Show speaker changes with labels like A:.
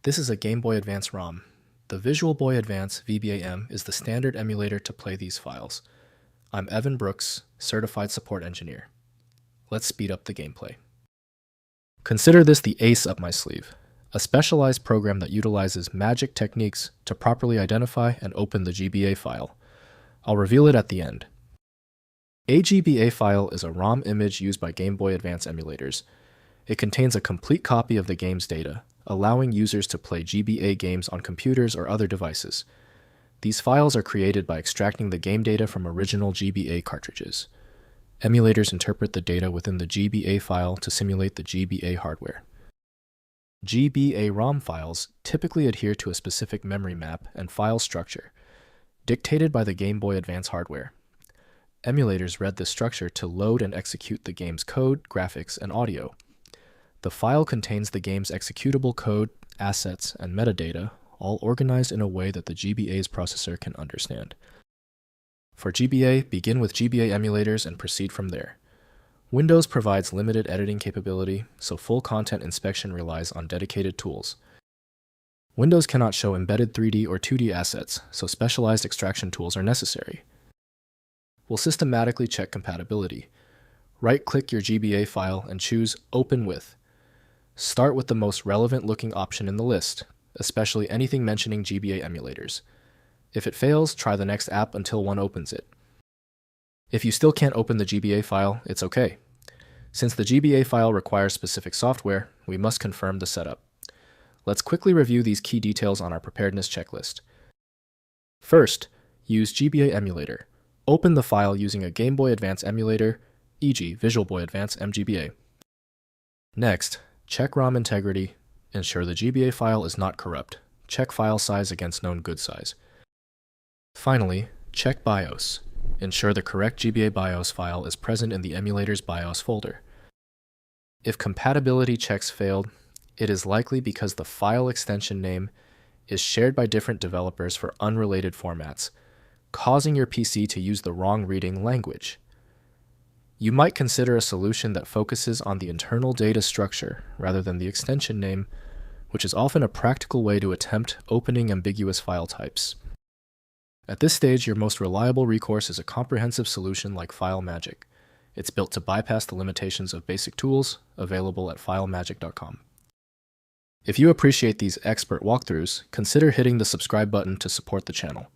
A: This is a Game Boy Advance ROM. The VisualBoyAdvance VBA-M is the standard emulator to play these files. I'm Evan Brooks, Certified Support Engineer. Let's speed up the gameplay. Consider this the ace up my sleeve, a specialized program that utilizes magic techniques to properly identify and open the GBA file. I'll reveal it at the end. A GBA file is a ROM image used by Game Boy Advance emulators. It contains a complete copy of the game's data, allowing users to play GBA games on computers or other devices. These files are created by extracting the game data from original GBA cartridges. Emulators interpret the data within the GBA file to simulate the GBA hardware. GBA ROM files typically adhere to a specific memory map and file structure, dictated by the Game Boy Advance hardware. Emulators read this structure to load and execute the game's code, graphics, and audio. The file contains the game's executable code, assets, and metadata, all organized in a way that the GBA's processor can understand. For GBA, begin with GBA emulators and proceed from there. Windows provides limited editing capability, so full content inspection relies on dedicated tools. Windows cannot show embedded 3D or 2D assets, so specialized extraction tools are necessary. We'll systematically check compatibility. Right-click your GBA file and choose Open With. Start with the most relevant-looking option in the list, especially anything mentioning GBA emulators. If it fails, try the next app until one opens it. If you still can't open the GBA file, it's okay. Since the GBA file requires specific software, we must confirm the setup. Let's quickly review these key details on our preparedness checklist. First, use GBA Emulator. Open the file using a Game Boy Advance emulator, e.g. VisualBoyAdvance mGBA. Next, check ROM integrity. Ensure the GBA file is not corrupt. Check file size against known good size. Finally, check BIOS. Ensure the correct GBA BIOS file is present in the emulator's BIOS folder. If compatibility checks failed, it is likely because the file extension name is shared by different developers for unrelated formats, causing your PC to use the wrong reading language. You might consider a solution that focuses on the internal data structure rather than the extension name, which is often a practical way to attempt opening ambiguous file types. At this stage, your most reliable recourse is a comprehensive solution like FileMagick. It's built to bypass the limitations of basic tools available at FileMagick.com. If you appreciate these expert walkthroughs, consider hitting the subscribe button to support the channel.